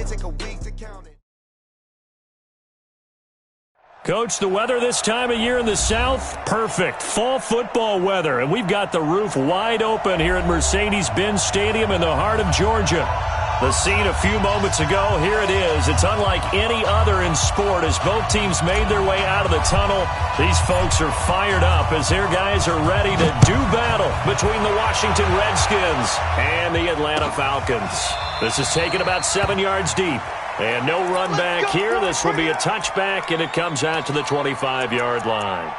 take a week to count it. Coach, the weather this time of year in the South, perfect. Fall football weather, and we've got the roof wide open here at Mercedes-Benz Stadium in the heart of Georgia. The scene a few moments ago, here it is. It's unlike any other in sport as both teams made their way out of the tunnel. These folks are fired up as their guys are ready to do battle between the Washington Redskins and the Atlanta Falcons. This is taken about 7 yards deep. And no run back here. This will be a touchback, and it comes out to the 25-yard line.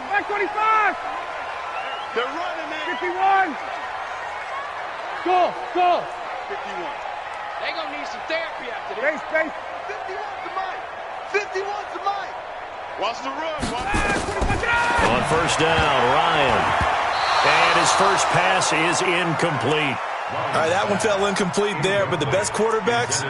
Black 25. They're running, man. 51. Go. 51. They gonna need some therapy after this. Space. 51's the mic. 51's the mic. Watch the run. On first down, Ryan. And his first pass is incomplete. All right, that one fell incomplete there, but the best quarterbacks,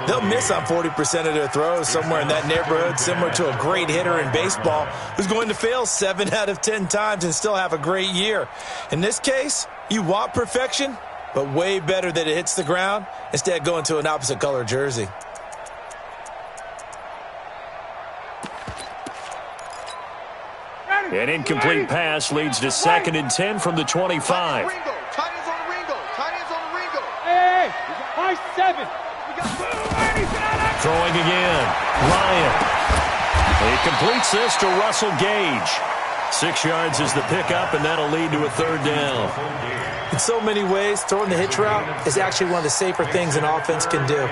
they'll miss on 40% of their throws, somewhere in that neighborhood, similar to a great hitter in baseball who's going to fail 7 out of 10 times and still have a great year. In this case, you want perfection, but way better that it hits the ground instead of going to an opposite color jersey. An incomplete pass leads to 2nd and 10 from the 25. Hey, high 7. Throwing again, Ryan. He completes this to Russell Gage. 6 yards is the pickup, and that'll lead to a 3rd down. In so many ways, throwing the hitch route is actually one of the safer things an offense can do.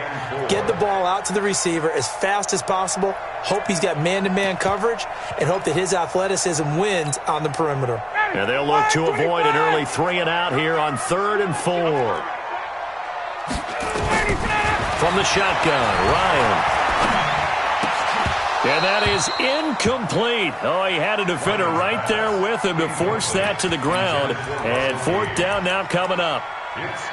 Get the ball out to the receiver as fast as possible, hope he's got man-to-man coverage, and hope that his athleticism wins on the perimeter. And they'll look to avoid an early 3 and out here on 3rd and 4. From the shotgun, Ryan. And that is incomplete. Oh, he had a defender right there with him to force that to the ground. And 4th down now coming up.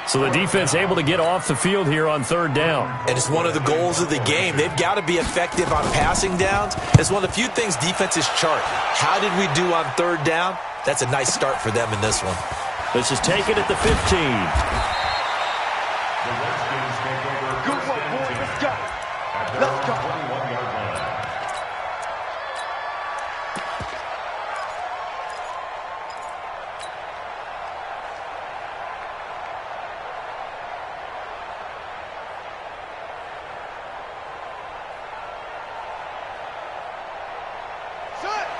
So the defense able to get off the field here on 3rd down. And it's one of the goals of the game. They've got to be effective on passing downs. It's one of the few things defenses chart. How did we do on 3rd down? That's a nice start for them in this one. This is taken at the 15. Good work, boys. Let's go. Let's go.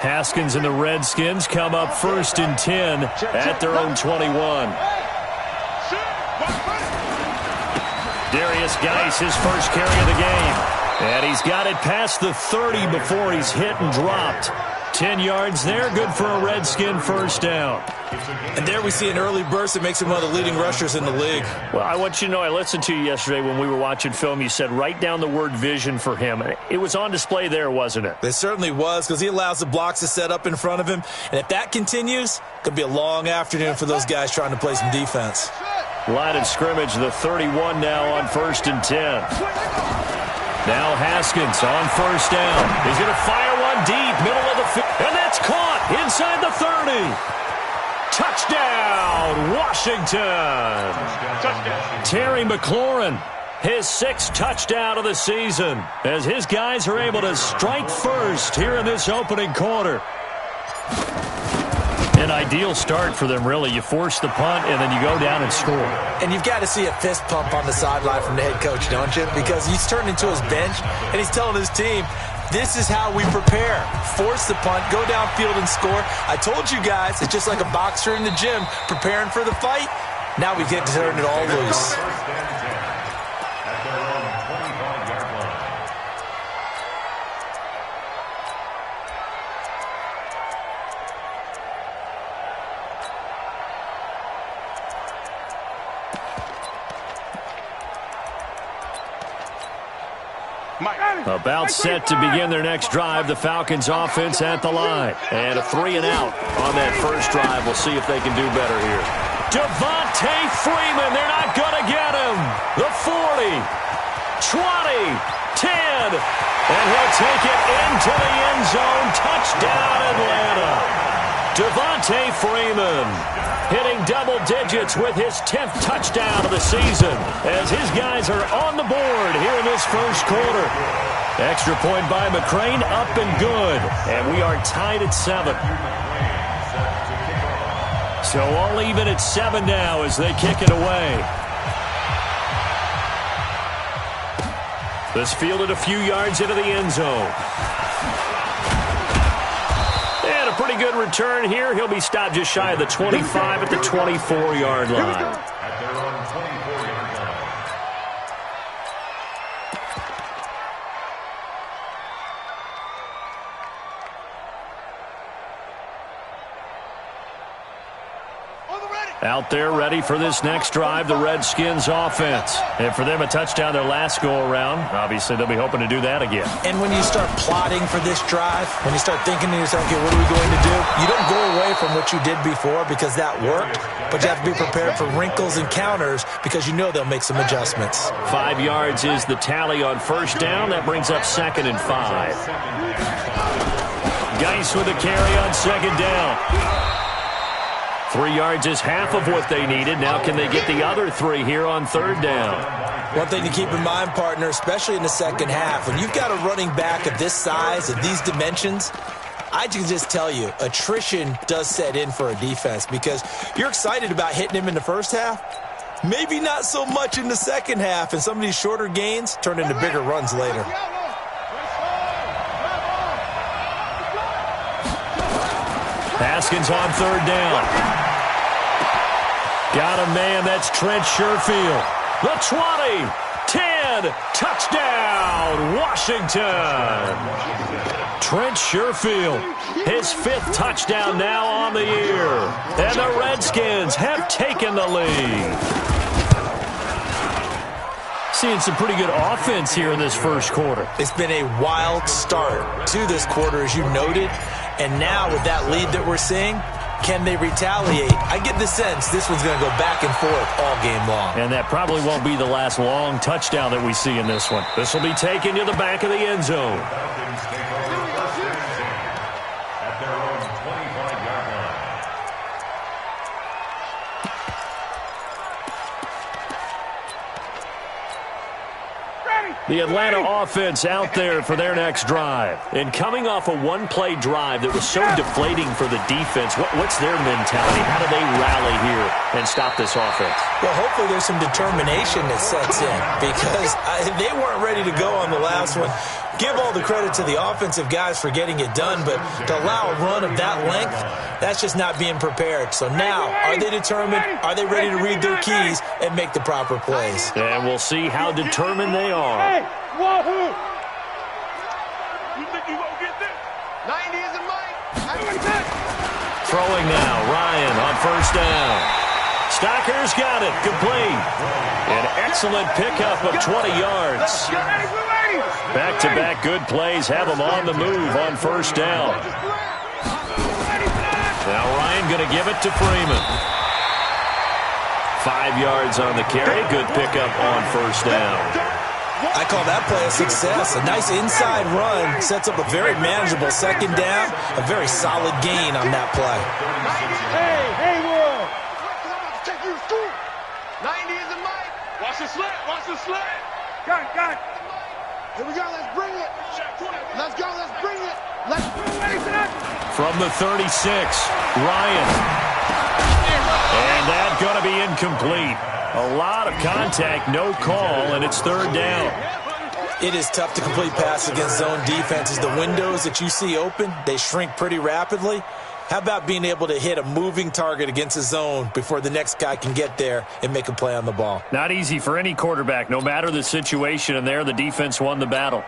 Haskins and the Redskins come up 1st and 10 at their own 21. Darius Geis, his first carry of the game. And he's got it past the 30 before he's hit and dropped. 10 yards there, good for a Redskin 1st down. And there we see an early burst that makes him one of the leading rushers in the league. Well, I want you to know, I listened to you yesterday when we were watching film. You said write down the word vision for him. It was on display there, wasn't it? It certainly was, because he allows the blocks to set up in front of him. And if that continues, it could be a long afternoon for those guys trying to play some defense. Line of scrimmage, the 31 now on 1st and 10. Now Haskins on 1st down. He's going to fire one deep, middle of the field. And that's caught inside the 30. Touchdown, Washington. Touchdown. Terry McLaurin, his 6th touchdown of the season, as his guys are able to strike first here in this opening quarter. An ideal start for them, really. You force the punt, and then you go down and score. And you've got to see a fist pump on the sideline from the head coach, don't you? Because he's turned into his bench, and he's telling his team, this is how we prepare. Force the punt, go downfield and score. I told you guys, it's just like a boxer in the gym preparing for the fight. Now we get to turn it all loose. About set to begin their next drive, the Falcons offense at the line. And a 3 and out on that first drive. We'll see if they can do better here. Devontae Freeman, they're not going to get him. The 40, 20, 10, and he'll take it into the end zone. Touchdown, Atlanta. Devontae Freeman hitting double digits with his 10th touchdown of the season as his guys are on the board here in this first quarter. Extra point by McCrane, up and good. And we are tied at 7. So all even at 7 now as they kick it away. This fielded a few yards into the end zone. And a pretty good return here. He'll be stopped just shy of the 25 at the 24-yard line. Out there ready for this next drive, the Redskins offense. And for them, a touchdown their last go-around. Obviously, they'll be hoping to do that again. And when you start plotting for this drive, when you start thinking to yourself, okay, what are we going to do? You don't go away from what you did before because that worked, but you have to be prepared for wrinkles and counters because you know they'll make some adjustments. 5 yards is the tally on first down. That brings up 2nd and 5. Geis with a carry on 2nd down. 3 yards is half of what they needed. Now can they get the other 3 here on 3rd down? One thing to keep in mind, partner, especially in the second half, when you've got a running back of this size, of these dimensions, I can just tell you, attrition does set in for a defense because you're excited about hitting him in the first half. Maybe not so much in the second half, and some of these shorter gains turn into bigger runs later. Haskins on 3rd down. Got a man, that's Trent Sherfield. The 20, 10, touchdown, Washington. Trent Sherfield, his 5th touchdown now on the year. And the Redskins have taken the lead. Seeing some pretty good offense here in this first quarter. It's been a wild start to this quarter, as you noted. And now with that lead that we're seeing, can they retaliate? I get the sense this one's going to go back and forth all game long. And that probably won't be the last long touchdown that we see in this one. This will be taken to the back of the end zone. The Atlanta offense out there for their next drive. And coming off a one-play drive that was so deflating for the defense, what's their mentality? How do they rally here and stop this offense? Well, hopefully there's some determination that sets in because they weren't ready to go on the last one. Give all the credit to the offensive guys for getting it done, but to allow a run of that length, that's just not being prepared. So now, are they determined? Are they ready to read their keys and make the proper plays? And we'll see how determined they are. Hey, wahoo! You think you gonna get this? 90 is a mic. Throwing now, Ryan on 1st down. Stocker's got it, complete. An excellent pickup of 20 yards. Back-to-back good plays have them on the move on 1st down. Now Ryan going to give it to Freeman. 5 yards on the carry. Good pickup on 1st down. I call that play a success. A nice inside run sets up a very manageable 2nd down. A very solid gain on that play. Hey, Haywood! 90 is a mic. Watch the slant. Watch the slant. Got it. Here we go. Let's bring it. Let's go. Let's bring it. Let's Ready for that? From the 36, Ryan. And that's going to be incomplete. A lot of contact, no call, and it's 3rd down. It is tough to complete pass against zone defenses. The windows that you see open, they shrink pretty rapidly. How about being able to hit a moving target against a zone before the next guy can get there and make a play on the ball? Not easy for any quarterback, no matter the situation, and there the defense won the battle.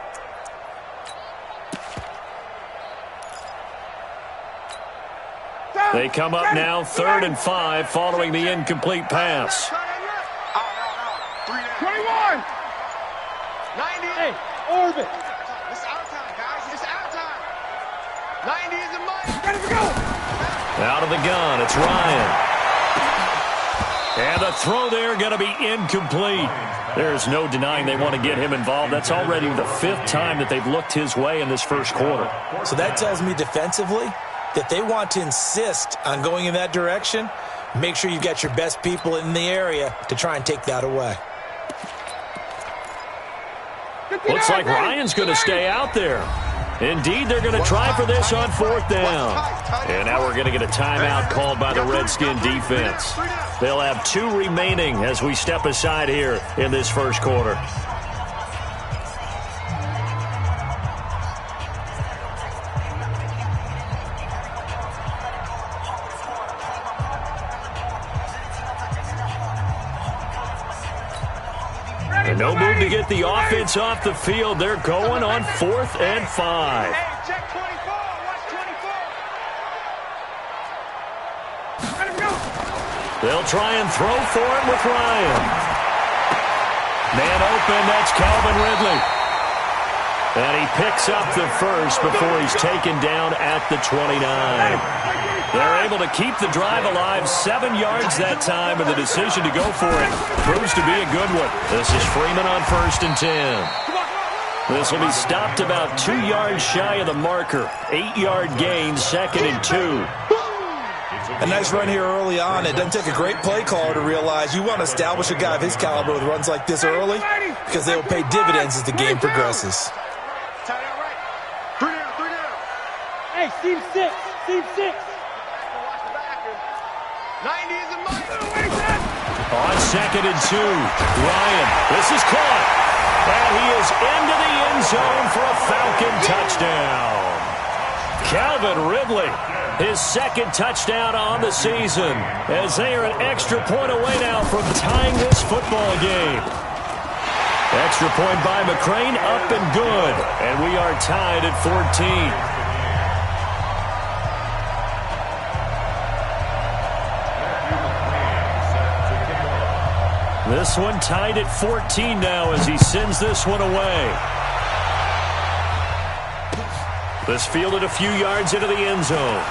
They come up now 3rd and 5 following the incomplete pass. 21! 90. Hey, orbit! It's our time, guys. It's our time. 90 is a mic. Ready to go! Out of the gun, it's Ryan. And the throw there going to be incomplete. There's no denying they want to get him involved. That's already the 5th time that they've looked his way in this first quarter. So that tells me defensively that they want to insist on going in that direction. Make sure you've got your best people in the area to try and take that away. Looks like Ryan's going to stay out there. Indeed, they're going to try for this on 4th down. And now we're going to get a timeout called by the Redskin defense. They'll have 2 remaining as we step aside here in this first quarter. And no move to get the offense off the field. They're going on 4th and 5. Hey, check 24. Watch 24. Let him go. They'll try and throw for it with Ryan. Man open, that's Calvin Ridley. And he picks up the first before he's taken down at the 29. They're able to keep the drive alive, 7 yards that time, and the decision to go for it proves to be a good one. This is Freeman on 1st and 10. This will be stopped about 2 yards shy of the marker. 8-yard gain, 2nd and 2. A nice run here early on. It doesn't take a great play caller to realize you want to establish a guy of his caliber with runs like this early because they will pay dividends as the game progresses. Tight out right. 3 down, 3 down. Hey, seam 6. Seam 6. Watch the backer. 90 is a must. On 2nd and 2, Ryan. This is caught. And he is into the end zone for a Falcon touchdown. Calvin Ridley, his 2nd touchdown on the season, as they are an extra point away now from tying this football game. Extra point by McCrane, up and good. And we are tied at 14. This one tied at 14 now as he sends this one away. This fielded a few yards into the end zone.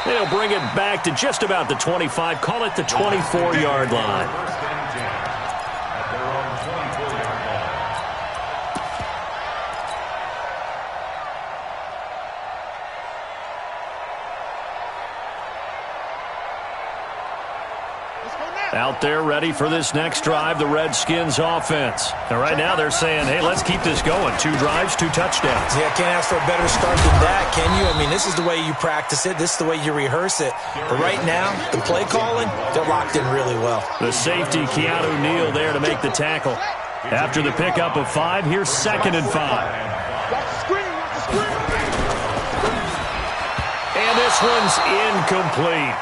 They'll bring it back to just about the 25. Call it the 24-yard line. Out there ready for this next drive, the Redskins offense. And right now they're saying, hey, let's keep this going. 2 drives, 2 touchdowns. Yeah, can't ask for a better start than that, can you? I mean, this is the way you practice it. This is the way you rehearse it. But right now, the play calling, they're locked in really well. The safety, Keanu Neal, there to make the tackle. After the pickup of 5, here's 2nd and 5. And this one's incomplete.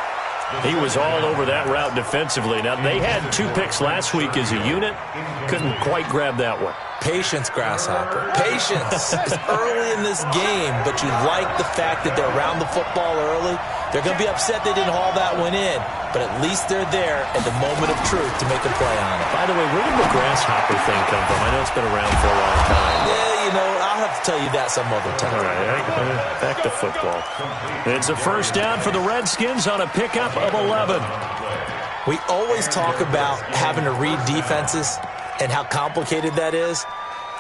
He was all over that route defensively. Now, they had 2 picks last week as a unit. Couldn't quite grab that one. Patience, Grasshopper. Patience. It's early in this game, but you like the fact that they're around the football early. They're going to be upset they didn't haul that one in, but at least they're there at the moment of truth to make a play on it. By the way, where did the Grasshopper thing come from? I know it's been around for a long time. Yeah, you know, I'll have to tell you that some other time. All right, back to football. It's a 1st down for the Redskins on a pickup of 11. We always talk about having to read defenses and how complicated that is.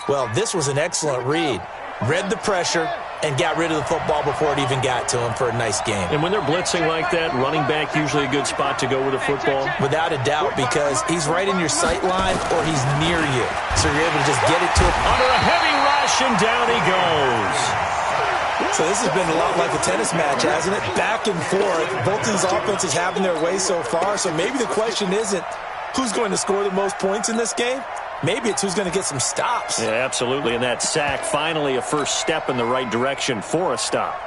Well, this was an excellent read. Read the pressure and got rid of the football before it even got to him for a nice game. And when they're blitzing like that, running back usually a good spot to go with the football? Without a doubt, because he's right in your sight line or he's near you. So you're able to just get it to him. Under a heavy rush, and down he goes. So this has been a lot like a tennis match, hasn't it? Back and forth. Both these offenses having their way so far. So maybe the question isn't who's going to score the most points in this game. Maybe it's who's going to get some stops. Yeah, absolutely. And that sack, finally a first step in the right direction for a stop.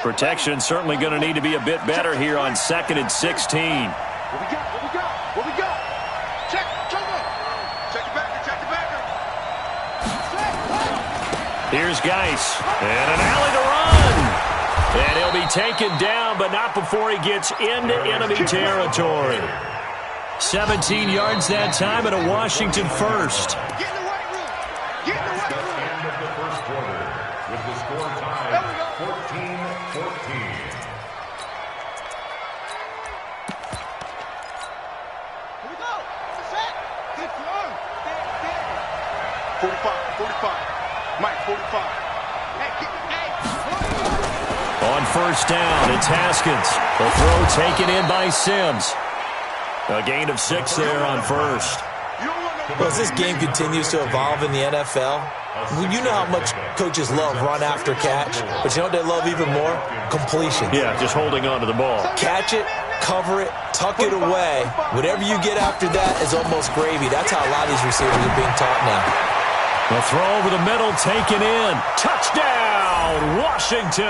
Protection certainly going to need to be a bit better here on 2nd and 16. What we got? What we got? What we got? Check it. Check the backer. Check the backer. Here's Geis. And an alley to run. And he'll be taken down, but not before he gets into enemy territory. 17 yards that time and a Washington first. Get in the right room. Get in the right room. End of the first quarter with the score tied 14-14. we go. Set. Good throw. 45. Mike, 45. On first down, it's Haskins. The throw taken in by Sims. A gain of 6 there on first. Well, as this game continues to evolve in the NFL, you know how much coaches love run after catch, but you know what they love even more? Completion. Yeah, just holding on to the ball. Catch it, cover it, tuck it away. Whatever you get after that is almost gravy. That's how a lot of these receivers are being taught now. The throw over the middle taken in. Touchdown, Washington.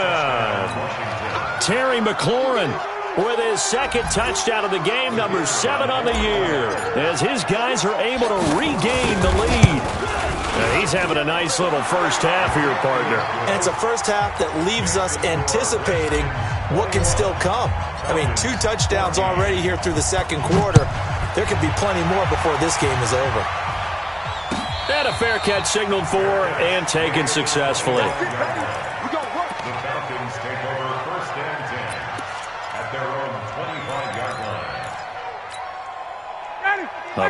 Terry McLaurin with his second touchdown of the game, number 7 on the year, as his guys are able to regain the lead. Now, he's having a nice little first half for your partner. And it's a first half that leaves us anticipating what can still come. I mean, 2 touchdowns already here through the second quarter. There could be plenty more before this game is over. And a fair catch signaled for and taken successfully. The Falcons take over first and 10 at their own 25-yard line.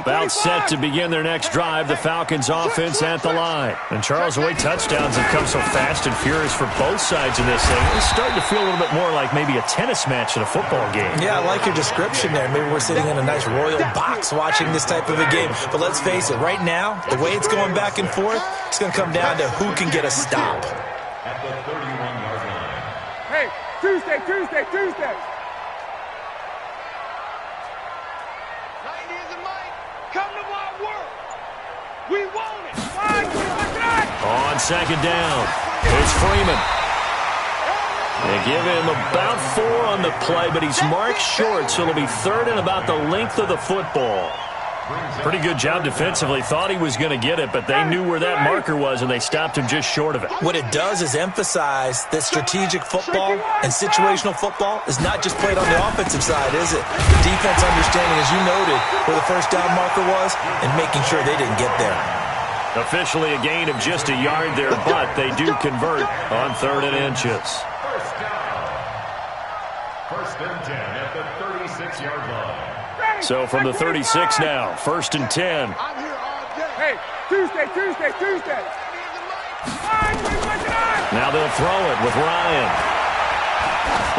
About set to begin their next drive, the Falcons offense at the line. And Charles, the way touchdowns have come so fast and furious for both sides of this thing, it's starting to feel a little bit more like maybe a tennis match in a football game. Yeah, I like your description there. Maybe we're sitting in a nice royal box watching this type of a game. But let's face it, right now, the way it's going back and forth, it's going to come down to who can get a stop. At the 31-yard line. Hey, Tuesday. 90 is a Mike. Come to my work. We want it. On second down, it's Freeman. They give him about 4 on the play, but he's marked short, so it'll be 3rd and about the length of the football. Pretty good job defensively. Thought he was going to get it, but they knew where that marker was, and they stopped him just short of it. What it does is emphasize that strategic football and situational football is not just played on the offensive side, is it? Defense understanding, as you noted, where the first down marker was and making sure they didn't get there. Officially a gain of just a yard there, but they do convert on 3rd and inches. First down. First and 10 at the 36-yard line. So from the 36 now, 1st and 10. I'm here all day. Hey, Tuesday. Now they'll throw it with Ryan.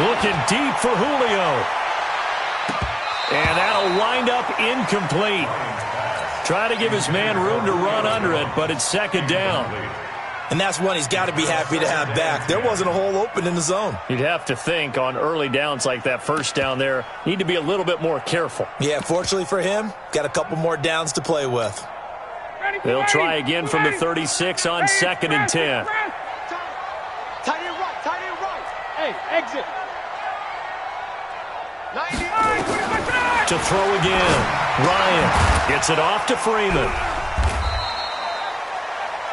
Looking deep for Julio. And that'll wind up incomplete. Try to give his man room to run under it, but it's 2nd down. And that's one he's got to be happy to have back. There wasn't a hole open in the zone. You'd have to think on early downs like that first down there, need to be a little bit more careful. Yeah, fortunately for him, got a couple more downs to play with. They'll try again from the 36 on 2nd and 10. Tight end right. Hey, exit. 90. To throw again. Ryan gets it off to Freeman.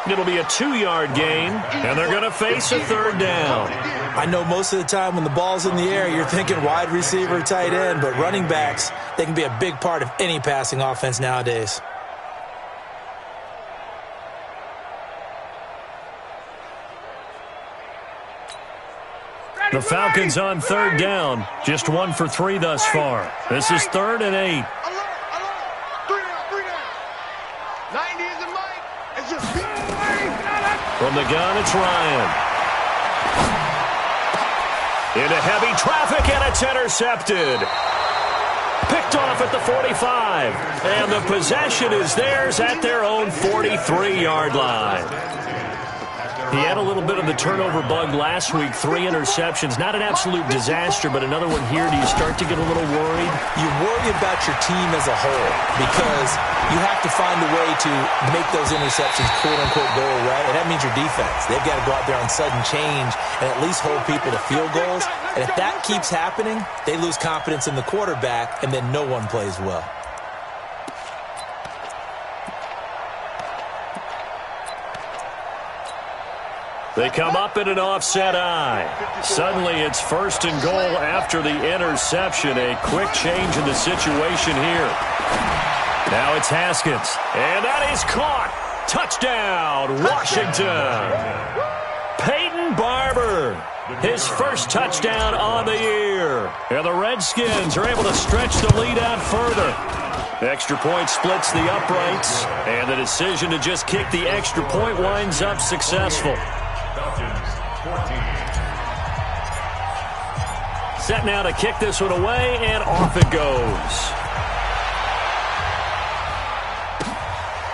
It'll be a 2-yard gain, and they're going to face a 3rd down. I know most of the time when the ball's in the air, you're thinking wide receiver, tight end, but running backs, they can be a big part of any passing offense nowadays. The Falcons on 3rd down, just 1 for 3 thus far. This is 3rd and 8. Alert. 3 down. 90 is a Mike. It's just From the gun, it's Ryan. Into heavy traffic, and it's intercepted. Picked off at the 45. And the possession is theirs at their own 43-yard line. He had a little bit of the turnover bug last week, 3 interceptions. Not an absolute disaster, but another one here. Do you start to get a little worried? You worry about your team as a whole because you have to find a way to make those interceptions, quote-unquote, go away, and that means your defense. They've got to go out there on sudden change and at least hold people to field goals. And if that keeps happening, they lose confidence in the quarterback, and then no one plays well. They come up in an offset eye. Suddenly it's 1st and goal after the interception. A quick change in the situation here. Now it's Haskins. And that is caught. Touchdown, Washington. Peyton Barber. His first touchdown on the year. And the Redskins are able to stretch the lead out further. Extra point splits the uprights, and the decision to just kick the extra point winds up successful. Falcons 14. Set now to kick this one away, and off it goes.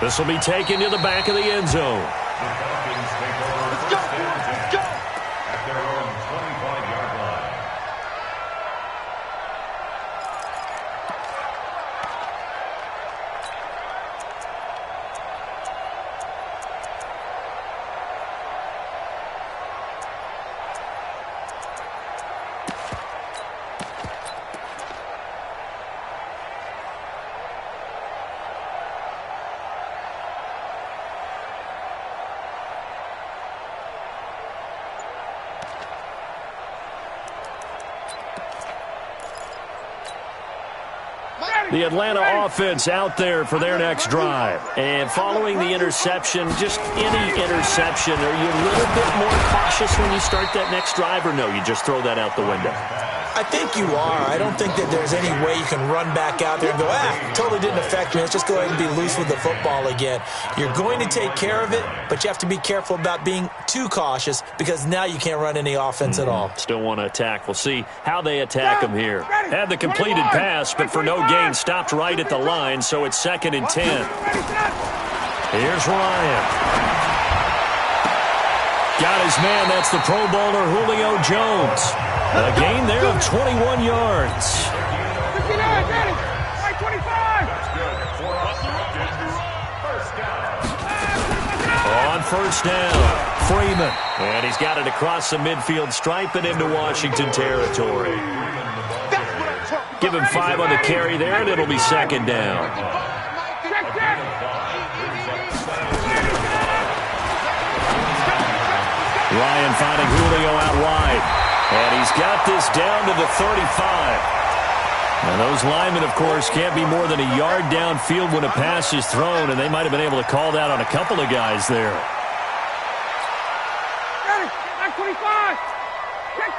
This will be taken to the back of the end zone. The Falcons take over first and 10 at their own 25-yard line. The Atlanta offense out there for their next drive. And following the interception, just any interception, are you a little bit more cautious when you start that next drive, or no, you just throw that out the window? I think you are. I don't think that there's any way you can run back out there and go, totally didn't affect me. Let's just go ahead and be loose with the football again. You're going to take care of it, but you have to be careful about being too cautious because now you can't run any offense at all. Still want to attack. We'll see how they attack him here. Had the completed pass, but for no gain, stopped right at the line, so it's 2nd and 10. Here's Ryan. Got his man. That's the Pro Bowler Julio Jones. A gain there of 21 yards. 59, got it. 25. On first down, Freeman. And he's got it across the midfield stripe and into Washington territory. Give him 5 on the carry there, and it'll be 2nd down. Ryan finding Julio out wide. And he's got this down to the 35. And those linemen, of course, can't be more than a yard downfield when a pass is thrown, and they might have been able to call that on a couple of guys there. Got it. 25. Check.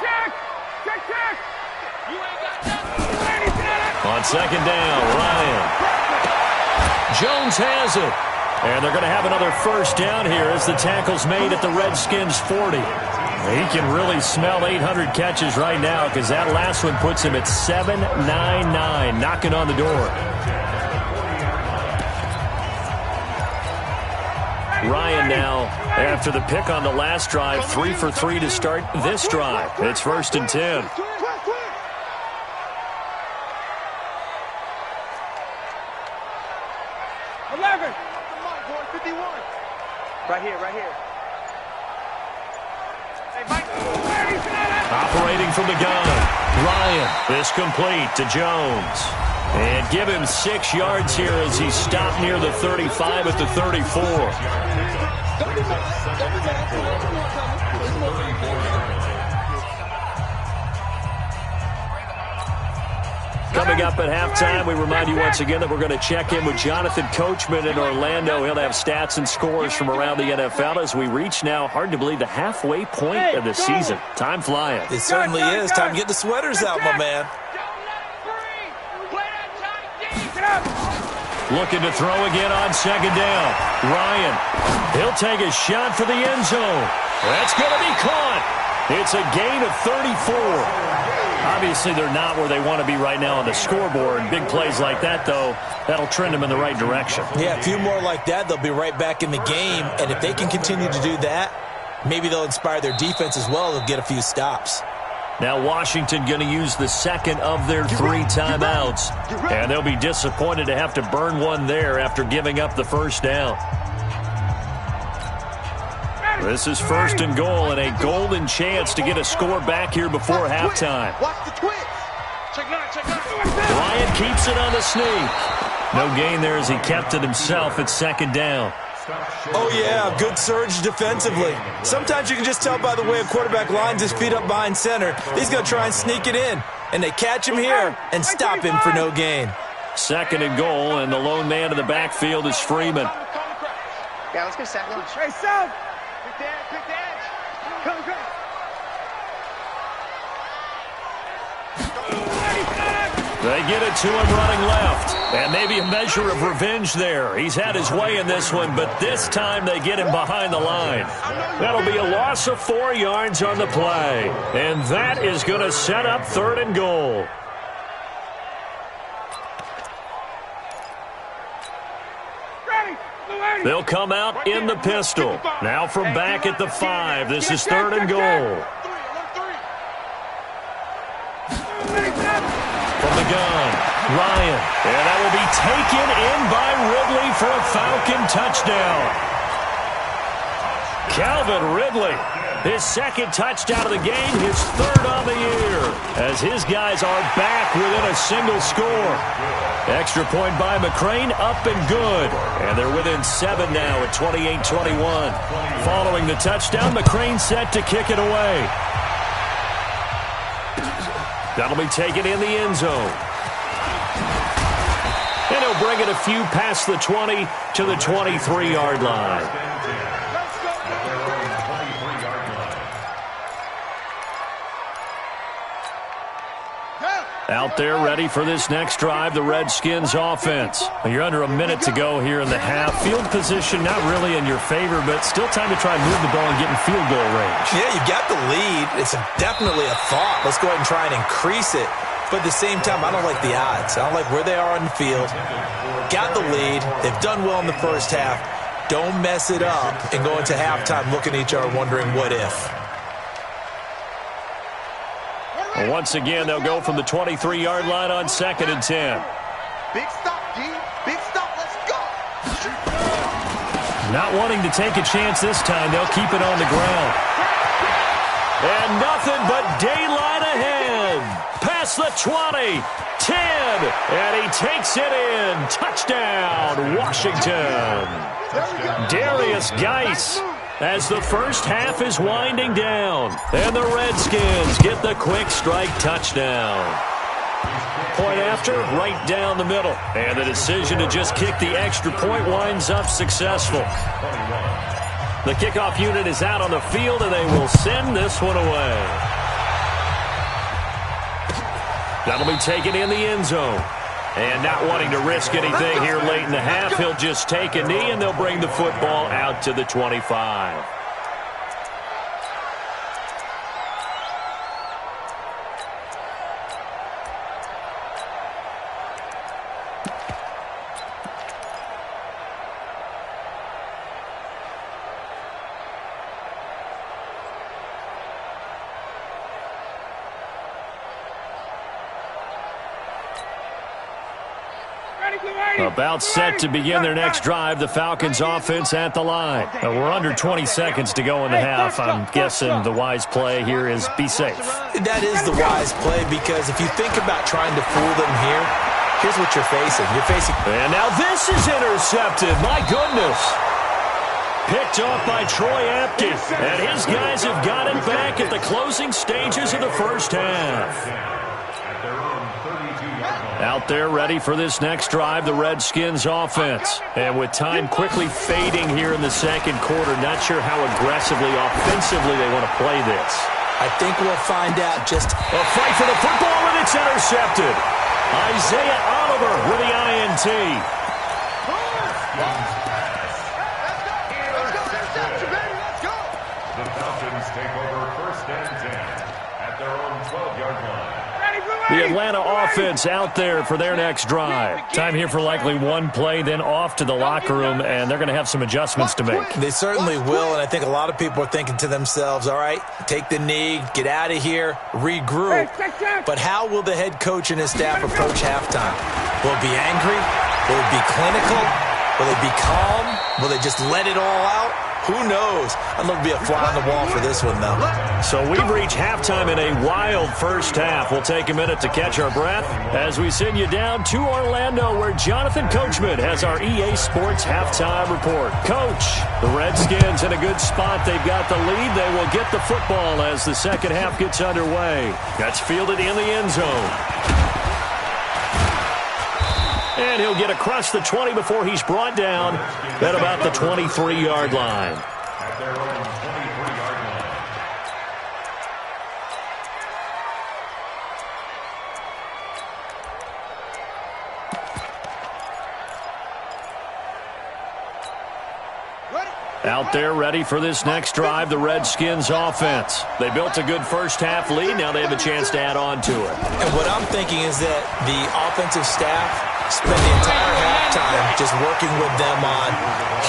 You ain't got nothing. On 2nd down, Ryan. Jones has it. And they're going to have another first down here as the tackle's made at the Redskins' 40. He can really smell 800 catches right now because that last one puts him at 799, knocking on the door. Ryan now, after the pick on the last drive, 3 for 3 to start this drive. It's 1st and 10. Right here. Hey, Mike. Operating from the gun. Ryan, this complete to Jones. And give him 6 yards here as he stopped near the 35 at the 34. Coming up at halftime, we remind you once again that we're going to check in with Jonathan Coachman in Orlando. He'll have stats and scores from around the NFL as we reach now, hard to believe, the halfway point of the season. Time flying. It certainly is. Time to get the sweaters out, my man. Looking to throw again on 2nd down. Ryan, he'll take a shot for the end zone. That's going to be caught. It's a gain of 34. Obviously, they're not where they want to be right now on the scoreboard. Big plays like that, though, that'll trend them in the right direction. Yeah, a few more like that, they'll be right back in the game. And if they can continue to do that, maybe they'll inspire their defense as well. They'll get a few stops. Now Washington going to use the 2nd of their 3 timeouts. And they'll be disappointed to have to burn one there after giving up the first down. This is 1st and goal and a golden chance to get a score back here before halftime. Watch the twitch. Check it out. Ryan keeps it on the sneak. No gain there as he kept it himself at 2nd down. Oh, yeah, good surge defensively. Sometimes you can just tell by the way a quarterback lines his feet up behind center. He's going to try and sneak it in. And they catch him here and stop him for no gain. 2nd and goal, and the lone man in the backfield is Freeman. Yeah, let's go second. Hey, South. Quick dash. Come. They get it to him running left. And maybe a measure of revenge there. He's had his way in this one, but this time they get him behind the line. That'll be a loss of 4 yards on the play. And that is going to set up 3rd and goal. They'll come out in the pistol. Now from back at the 5. This is 3rd and goal. From the gun, Ryan. And that will be taken in by Ridley for a Falcon touchdown. Calvin Ridley, his 2nd touchdown of the game, his 3rd on the year, as his guys are back within a single score. Extra point by McCrane, up and good. And they're within 7 now at 28-21. Following the touchdown, McCrane set to kick it away. That'll be taken in the end zone. And he'll bring it a few past the 20 to the 23-yard line. Out there ready for this next drive, the Redskins offense. You're under a minute to go here in the half. Field position not really in your favor, but still time to try and move the ball and get in field goal range. Yeah, you've got the lead. It's definitely a thought. Let's go ahead and try and increase it. But at the same time, I don't like the odds. I don't like where they are on the field. Got the lead. They've done well in the first half. Don't mess it up and go into halftime looking at each other wondering what if. Well, once again, they'll go from the 23-yard line on 2nd and 10. Big stop, D. Big stop. Let's go. Not wanting to take a chance this time, they'll keep it on the ground. And nothing but daylight ahead. Past the 20, 10, and he takes it in. Touchdown, Washington. Darius Geis, as the first half is winding down. And the Redskins get the quick strike touchdown. Point after, right down the middle. And the decision to just kick the extra point winds up successful. The kickoff unit is out on the field, and they will send this one away. That'll be taken in the end zone. And not wanting to risk anything here late in the half, he'll just take a knee, and they'll bring the football out to the 25. About set to begin their next drive, the Falcons offense at the line. We're under 20 seconds to go in the half. I'm guessing the wise play here is be safe. That is the wise play, because if you think about trying to fool them here, here's what you're facing. And now this is intercepted. My goodness. Picked off by Troy Apke. And his guys have got it back at the closing stages of the first half. Out there ready for this next drive, the Redskins offense. And with time quickly fading here in the second quarter, not sure how aggressively, offensively they want to play this. I think we'll find out just... A fight for the football, and it's intercepted. Isaiah Oliver with the INT. The Falcons take over 1st and 10 at their own 12-yard line. The Atlanta offense out there for their next drive. Time here for likely one play, then off to the locker room, and they're going to have some adjustments to make. They certainly will, and I think a lot of people are thinking to themselves, all right, take the knee, get out of here, regroup. But how will the head coach and his staff approach halftime? Will it be angry? Will it be clinical? Will it be calm? Will they just let it all out? Who knows? I'd love to be a fly on the wall for this one, though. So we've reached halftime in a wild first half. We'll take a minute to catch our breath as we send you down to Orlando, where Jonathan Coachman has our EA Sports halftime report. Coach, the Redskins in a good spot. They've got the lead. They will get the football as the second half gets underway. That's fielded in the end zone. And he'll get across the 20 before he's brought down at about the 23-yard line. At their own 23-yard line. Out there ready for this next drive, the Redskins offense. They built a good first-half lead. Now they have a chance to add on to it. And what I'm thinking is that the offensive staff spent the entire halftime just working with them on,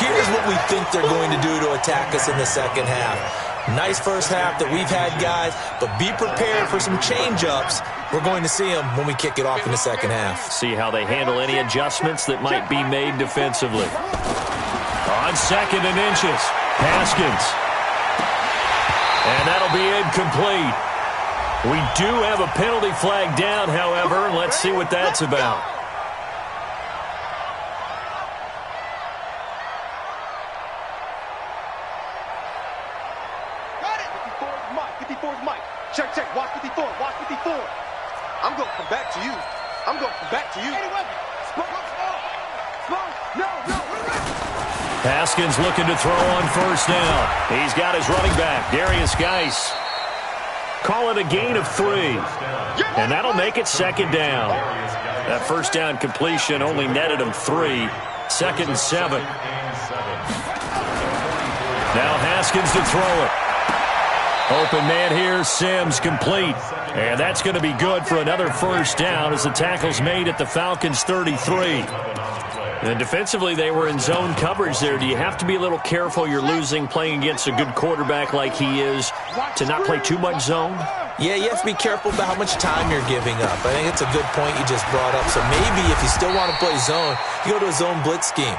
here's what we think they're going to do to attack us in the second half. Nice first half that we've had, guys, but be prepared for some change-ups. We're going to see them when we kick it off in the second half. See how they handle any adjustments that might be made defensively. On 2nd and inches, Haskins. And that'll be incomplete. We do have a penalty flag down, however, and let's see what that's about. Check, check. Watch 54. Watch 54. I'm going to come back to you. I'm going to come back to you. No. Haskins looking to throw on first down. He's got his running back, Darius Geis. Call it a gain of 3. And that'll make it 2nd down. That first down completion only netted him 3. 2nd and 7. Now Haskins to throw it. Open man here, Sims complete. And that's going to be good for another first down as the tackle's made at the Falcons' 33. And defensively, they were in zone coverage there. Do you have to be a little careful you're losing playing against a good quarterback like he is to not play too much zone? Yeah, you have to be careful about how much time you're giving up. I think it's a good point you just brought up. So maybe if you still want to play zone, you go to a zone blitz scheme.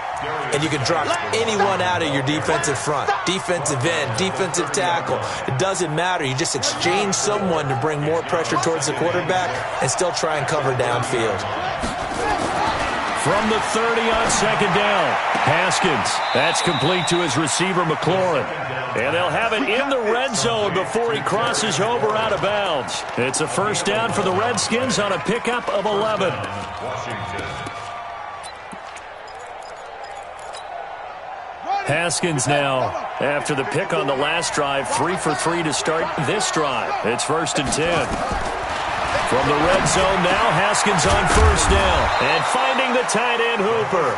And you can drop anyone out of your defensive front. Defensive end, defensive tackle. It doesn't matter. You just exchange someone to bring more pressure towards the quarterback and still try and cover downfield. From the 30 on 2nd down, Haskins. That's complete to his receiver, McLaurin. And they'll have it in the red zone before he crosses over out of bounds. It's a first down for the Redskins on a pickup of 11. Haskins now, after the pick on the last drive, 3 for 3 to start this drive. It's 1st and 10. From the red zone now, Haskins on first down. And finding the tight end, Hooper.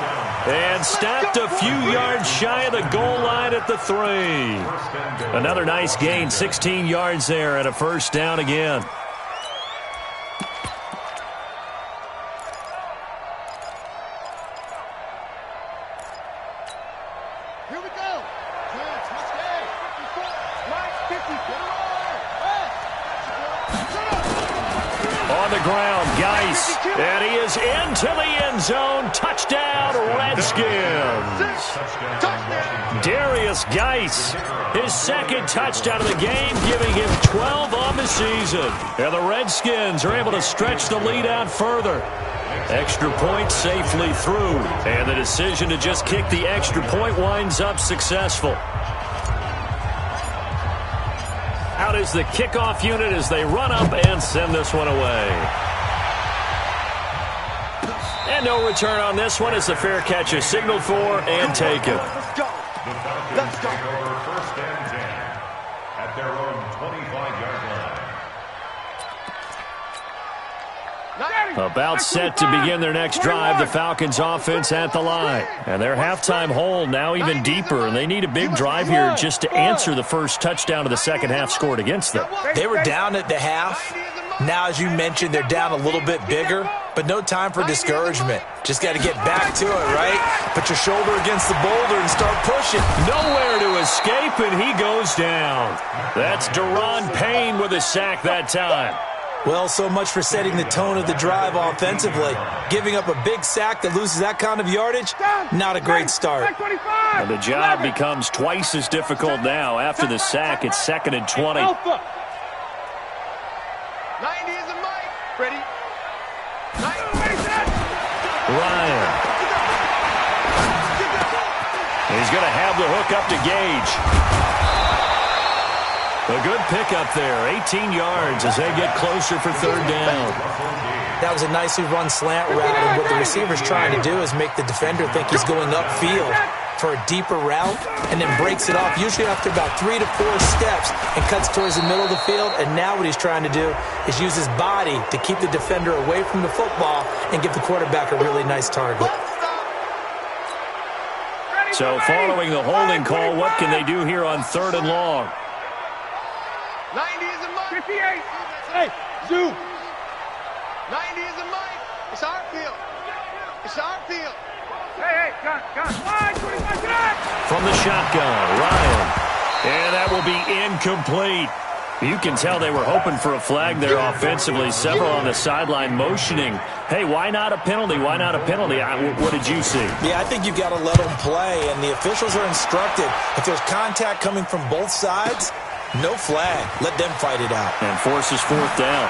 And stopped a few yards shy of the goal line at the 3. Another nice gain, 16 yards there and a first down again. Here we go. Touchdown. 54. On the ground, Geis. And he is into the end zone. Touchdown, Redskins. Darius Geis, his 2nd touchdown of the game, giving him 12 on the season. And the Redskins are able to stretch the lead out further. Extra point safely through. And the decision to just kick the extra point winds up successful. Out is the kickoff unit as they run up and send this one away. And no return on this one as the fair catch is signaled for and taken. Let's go. Let's go. Over 1st and 10 at their own 25-yard line. About set to begin their next drive, the Falcons offense at the line. And their halftime hole now even deeper, and they need a big drive here just to answer the first touchdown of the second half scored against them. They were down at the half. Now, as you mentioned, they're down a little bit bigger, but no time for discouragement. Just got to get back to it, right? Put your shoulder against the boulder and start pushing. Nowhere to escape, and he goes down. That's Deron Payne with a sack that time. Well, so much for setting the tone of the drive offensively. Giving up a big sack that loses that kind of yardage, not a great start. And the job becomes twice as difficult now. After the sack, it's 2nd and 20. 90 is a mic. Ready? Ryan. He's going to have the hook up to Gage. A good pickup there, 18 yards as they get closer for 3rd down. That was a nicely run slant route, and what the receiver's trying to do is make the defender think he's going upfield for a deeper route, and then breaks it off, usually after about 3 to 4 steps, and cuts towards the middle of the field. And now what he's trying to do is use his body to keep the defender away from the football and give the quarterback a really nice target. So following the holding call, what can they do here on 3rd and long? 90 is a mic. 58. Hey, Zoo. 90 is a mic. It's our field. It's our field. Hey, gun. Wide, 25, get up. From the shotgun, Ryan. And that will be incomplete. You can tell they were hoping for a flag there offensively. Several on the sideline motioning. Hey, why not a penalty? Why not a penalty? What did you see? Yeah, I think you've got to let them play, and the officials are instructed. If there's contact coming from both sides, no flag. Let them fight it out. And forces 4th down.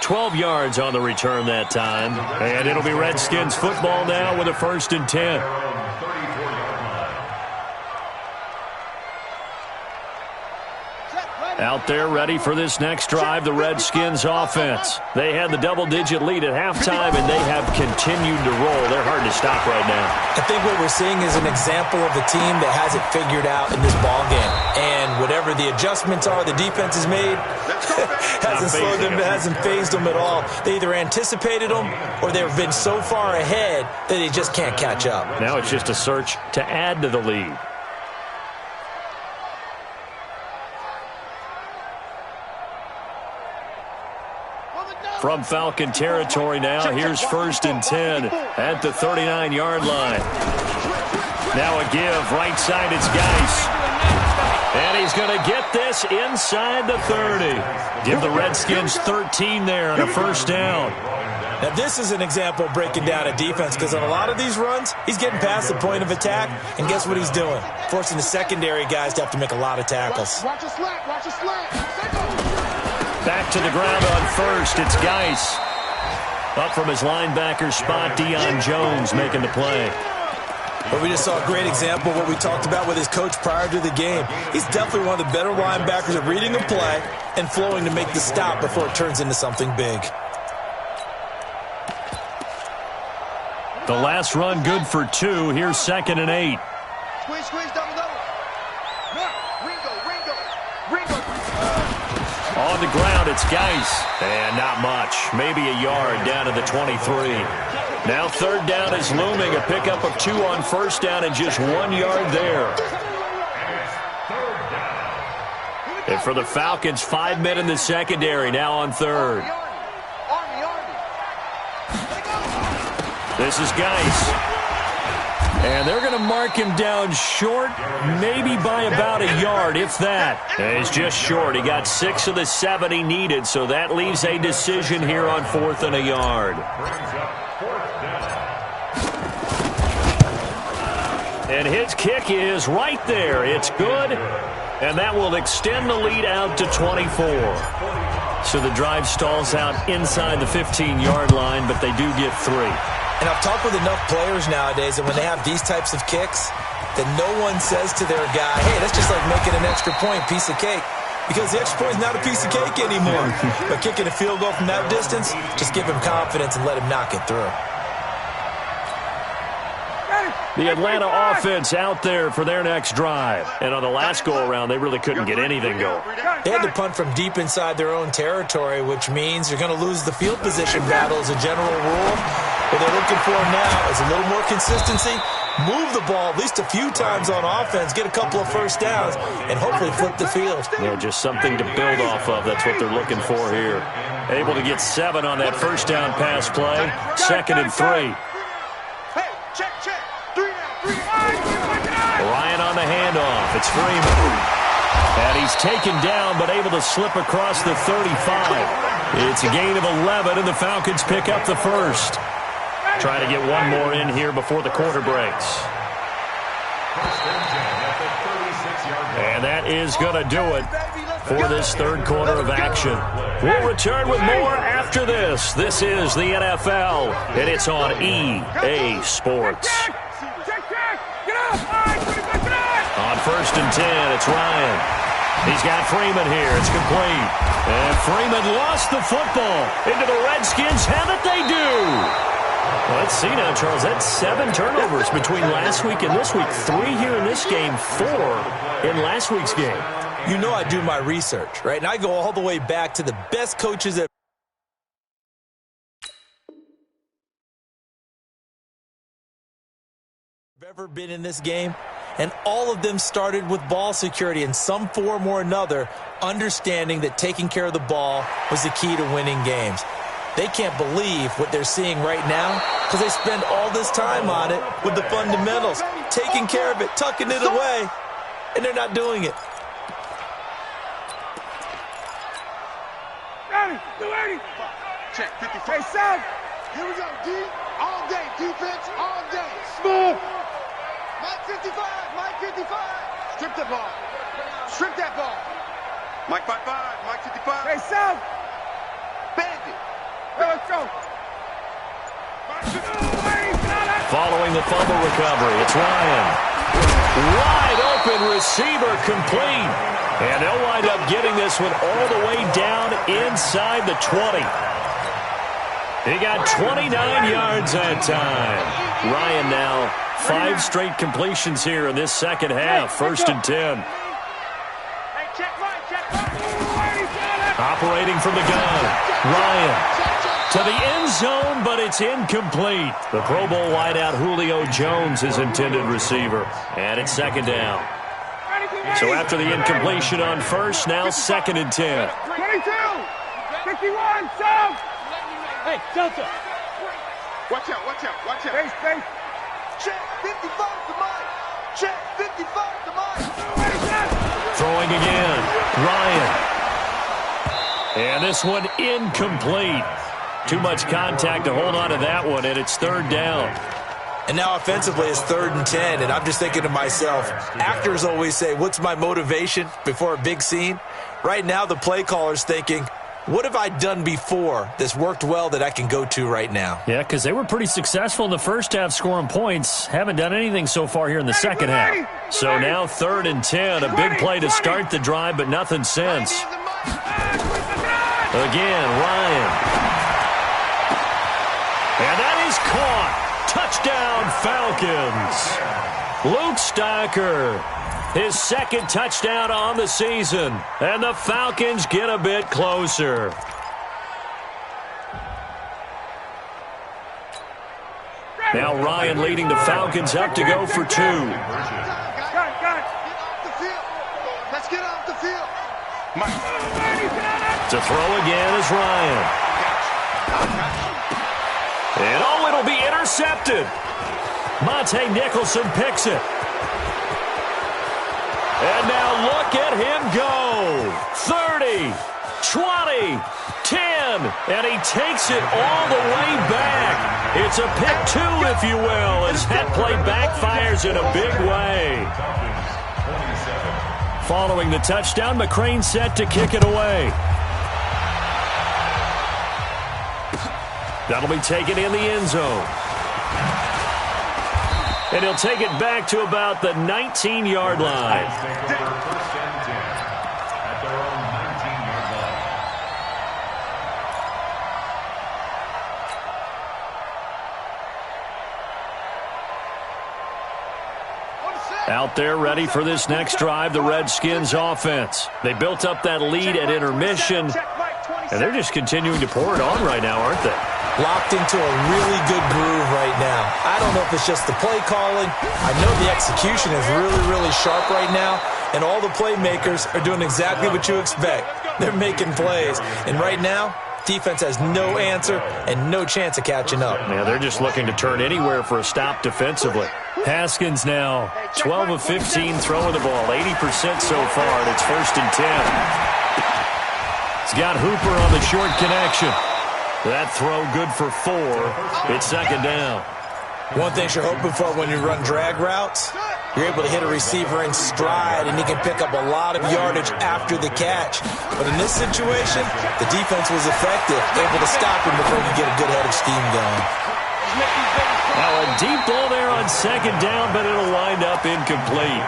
12 yards on the return that time. And it'll be Redskins football now with a 1st and 10. Out there ready for this next drive, the Redskins offense. They had the double-digit lead at halftime, and they have continued to roll. They're hard to stop right now. I think what we're seeing is an example of a team that has it figured out in this ballgame. And whatever the adjustments are the defense has made, hasn't slowed them, hasn't phased them at all. They either anticipated them or they've been so far ahead that they just can't catch up. Now it's just a search to add to the lead. From Falcon territory now, here's 1st and 10 at the 39-yard line. Now a give, right side, it's Geis. And he's going to get this inside the 30. Give the Redskins 13 there and a 1st down. Now this is an example of breaking down a defense, because on a lot of these runs, he's getting past the point of attack, and guess what he's doing? Forcing the secondary guys to have to make a lot of tackles. Watch a slant. Watch a slant. Back to the ground on 1st. It's Geis. Up from his linebacker spot, Deion Jones making the play. But we just saw a great example of what we talked about with his coach prior to the game. He's definitely one of the better linebackers at reading a play and flowing to make the stop before it turns into something big. The last run good for 2. Here's 2nd and 8. Squeeze, double. Ringo. On the ground, it's Geis. And not much. Maybe a yard down to the 23. Now 3rd down is looming. A pickup of 2 on 1st down and just 1 yard there. And for the Falcons, 5 men in the secondary now on 3rd. This is Geis. And they're going to mark him down short, maybe by about a yard, if that. And he's just short. He got 6 of the 7 he needed, so that leaves a decision here on 4th and a yard. And his kick is right there. It's good, and that will extend the lead out to 24. So the drive stalls out inside the 15-yard line, but they do get 3. And I've talked with enough players nowadays that when they have these types of kicks, that no one says to their guy, hey, that's just like making an extra point, piece of cake. Because the extra point is not a piece of cake anymore. But kicking a field goal from that distance, just give him confidence and let him knock it through. The Atlanta offense out there for their next drive. And on the last go-around, they really couldn't get anything going. They had to punt from deep inside their own territory, which means you're going to lose the field position battle as a general rule. What they're looking for now is a little more consistency, move the ball at least a few times on offense, get a couple of 1st downs, and hopefully flip the field. Yeah, just something to build off of. That's what they're looking for here. Able to get 7 on that 1st down pass play. 2nd and 3. Hey, check. 3 down. Ryan on the handoff. It's Freeman. And he's taken down, but able to slip across the 35. It's a gain of 11, and the Falcons pick up the 1st. Trying to get one more in here before the quarter breaks. And that is going to do it for this 3rd quarter of action. We'll return with more after this. This is the NFL, and it's on EA Sports. Check. Get up. On 1st and 10, it's Ryan. He's got Freeman here. It's complete. And Freeman lost the football into the Redskins. Have it they do. Let's see now, Charles. That's 7 turnovers between last week and this week. 3 here in this game, 4 in last week's game. You know I do my research, right? And I go all the way back to the best coaches that ever been in this game, and all of them started with ball security in some form or another, understanding that taking care of the ball was the key to winning games. They can't believe what they're seeing right now because they spend all this time on it with the fundamentals, taking care of it, tucking it away, and they're not doing it. Check, 55. Hey, Sam. Here we go, D. All day, defense, all day. Smooth. Mike 55, Mike 55. Strip the ball. Strip that ball. Mike 55, Mike 55. Hey, Sam. Bandit. Hey, let's go. Following the fumble recovery, it's Ryan. Wide open receiver complete. And they'll wind up getting this one all the way down inside the 20. He got 29 yards that time. Ryan now 5 straight completions here in this second half. 1st and 10. Operating from the gun. Ryan to the end zone, but it's incomplete. The Pro Bowl wideout Julio Jones is intended receiver. And it's 2nd down. So after the incompletion on 1st, now 2nd and 10. 22. 51. Sam. Hey, Delta. Watch out, watch out, watch out. Face, face. Check, 55 to Mike. Check, 55 to Mike. Throwing again. Ryan. And this one incomplete. Too much contact to hold on to that one, and it's 3rd down. And now offensively it's 3rd and 10, and I'm just thinking to myself, actors always say, what's my motivation before a big scene? Right now the play caller's thinking, what have I done before that's worked well that I can go to right now? Yeah, because they were pretty successful in the first half scoring points. Haven't done anything so far here in the second half. So now 3rd and 10, a big play to start the drive, but nothing since. Again, Ryan. And that is caught. Touchdown, Falcons. Luke Stocker, his 2nd touchdown on the season. And the Falcons get a bit closer. Now Ryan leading the Falcons up to go for 2. Got it. Get off the field. Let's get off the field. To throw again is Ryan. And oh, it'll be intercepted. Monte Nicholson picks it. And now look at him go. 30, 20, 10. And he takes it all the way back. It's a pick 2, if you will, as that play backfires in a big way. Following the touchdown, McCrane set to kick it away. That'll be taken in the end zone. And he'll take it back to about the 19-yard line. Out there ready for this next drive, the Redskins offense. They built up that lead at intermission, and they're just continuing to pour it on right now, aren't they? Locked into a really good groove right now. I don't know if it's just the play calling. I know the execution is really, really sharp right now, and all the playmakers are doing exactly what you expect. They're making plays, and right now, defense has no answer and no chance of catching up. Yeah, they're just looking to turn anywhere for a stop defensively. Haskins now 12 of 15 throwing the ball, 80% so far, and it's 1st and 10. He's got Hooper on the short connection. That throw good for 4. It's 2nd down. One thing you're hoping for when you run drag routes, you're able to hit a receiver in stride, and he can pick up a lot of yardage after the catch. But in this situation, the defense was effective, able to stop him before he could get a good head of steam going. Now a deep ball there on 2nd down, but it'll wind up incomplete.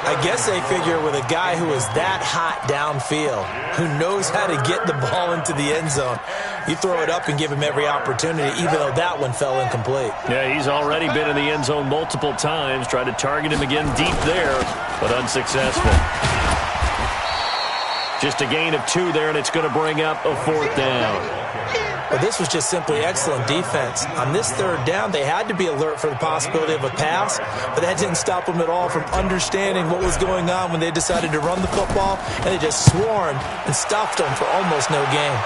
I guess they figure with a guy who is that hot downfield, who knows how to get the ball into the end zone, you throw it up and give him every opportunity, even though that one fell incomplete. Yeah, he's already been in the end zone multiple times, tried to target him again deep there, but unsuccessful. Just a gain of 2 there, and it's going to bring up a 4th down. Well, this was just simply excellent defense. On this third down, they had to be alert for the possibility of a pass, but that didn't stop them at all from understanding what was going on when they decided to run the football, and they just swarmed and stuffed them for almost no gain.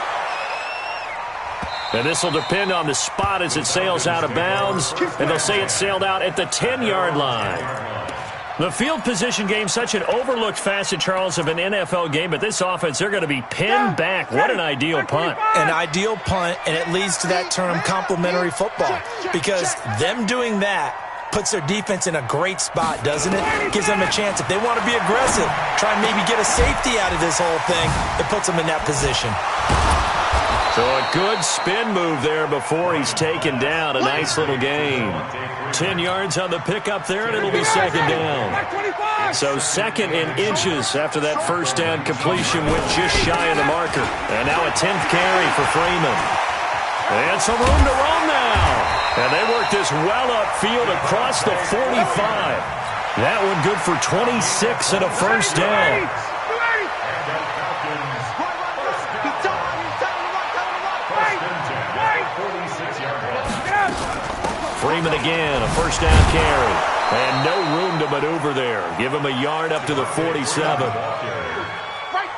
And this will depend on the spot as it sails out of bounds, and they'll say it sailed out at the 10-yard line. The field position game, such an overlooked facet, Charles, of an NFL game, but this offense, they're going to be pinned back. What an ideal punt. An ideal punt, and it leads to that term complementary football, because them doing that puts their defense in a great spot, doesn't it? Gives them a chance. If they want to be aggressive, try and maybe get a safety out of this whole thing, it puts them in that position. So a good spin move there before he's taken down. A nice little gain. 10 yards on the pickup there, and it'll be second down. So second in inches after that first down completion went just shy of the marker. And now a 10th carry for Freeman. And some room to roam now. And they work this well upfield across the 45. That one good for 26 and a first down. Freeman again, a first down carry. And no room to maneuver there. Give him a yard up to the 47.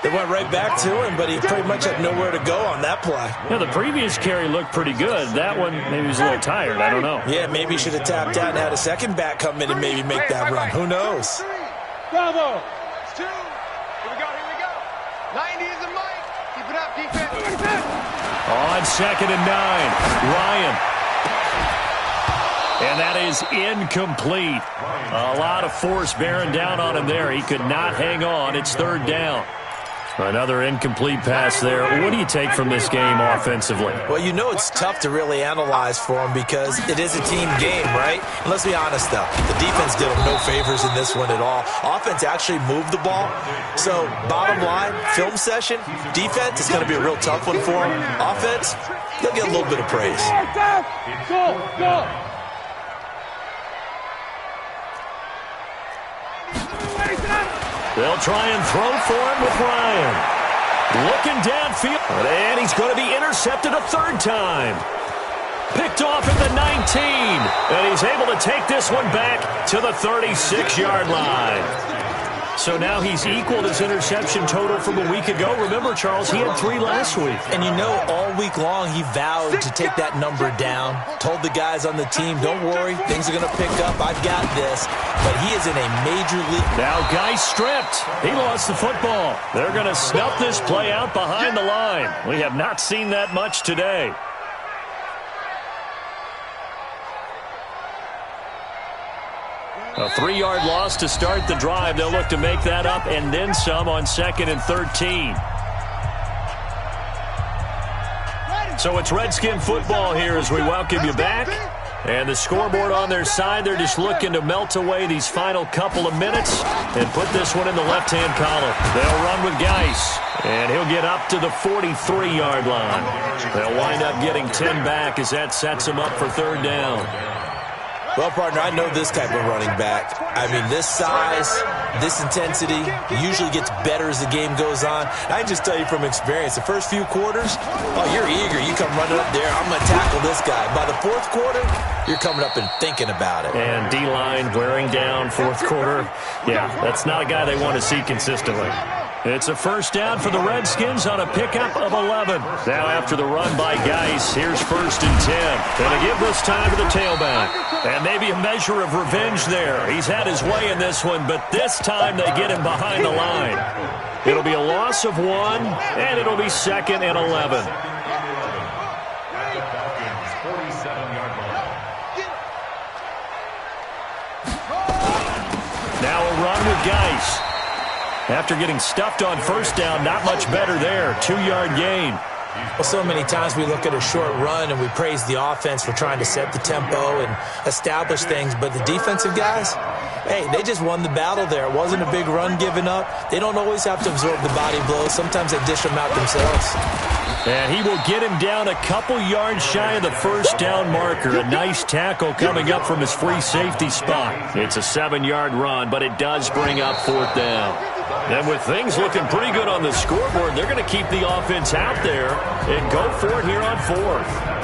They went right back to him, but he pretty much had nowhere to go on that play. Yeah, the previous carry looked pretty good. That one, maybe he was a little tired. I don't know. Yeah, maybe he should have tapped out and had a second back come in and maybe make that run. Who knows? Bravo. It's 2. Here we go. 90 is the mic. Keep it up, defense. On second and 9, Ryan. And that is incomplete. A lot of force bearing down on him there. He could not hang on. It's third down. Another incomplete pass there. What do you take from this game offensively? Well, you know it's tough to really analyze for him because it is a team game, right? And let's be honest, though. The defense did him no favors in this one at all. Offense actually moved the ball. So, bottom line, film session, defense is going to be a real tough one for him. Offense, they'll get a little bit of praise. Go! They'll try and throw for him with Ryan. Looking downfield. And he's going to be intercepted a third time. Picked off at the 19. And he's able to take this one back to the 36-yard line. So now he's equaled his interception total from a week ago. Remember, Charles, he had 3 last week. And you know, all week long he vowed to take that number down. Told the guys on the team, don't worry, things are going to pick up. I've got this. But he is in a major league. Now Geis stripped. He lost the football. They're going to snuff this play out behind the line. We have not seen that much today. A 3-yard loss to start the drive. They'll look to make that up and then some on second and 13. So it's Redskin football here as we welcome you back. And the scoreboard on their side, they're just looking to melt away these final couple of minutes and put this one in the left-hand column. They'll run with Geis, and he'll get up to the 43-yard line. They'll wind up getting 10 back as that sets them up for third down. Well, partner, I know this type of running back. I mean, this size, this intensity usually gets better as the game goes on. I can just tell you from experience, the first few quarters, oh, you're eager. You come running up there, I'm going to tackle this guy. By the fourth quarter, you're coming up and thinking about it. And D-line wearing down fourth quarter. Yeah, that's not a guy they want to see consistently. It's a first down for the Redskins on a pickup of 11. Now after the run by Geis, here's first and 10. Going to give this time to the tailback. And maybe a measure of revenge there. He's had his way in this one, but this time they get him behind the line. It'll be a loss of 1, and it'll be second and 11. Now a run with Geis. After getting stuffed on first down, not much better there. 2-yard gain. Well, so many times we look at a short run and we praise the offense for trying to set the tempo and establish things, but the defensive guys, Hey, they just won the battle there. It wasn't a big run given up. They don't always have to absorb the body blows. Sometimes they dish them out themselves. And he will get him down a couple yards shy of the first down marker. A nice tackle coming up from his free safety spot. It's a 7-yard run, but it does bring up 4th down. And with things looking pretty good on the scoreboard, they're going to keep the offense out there and go for it here on 4th.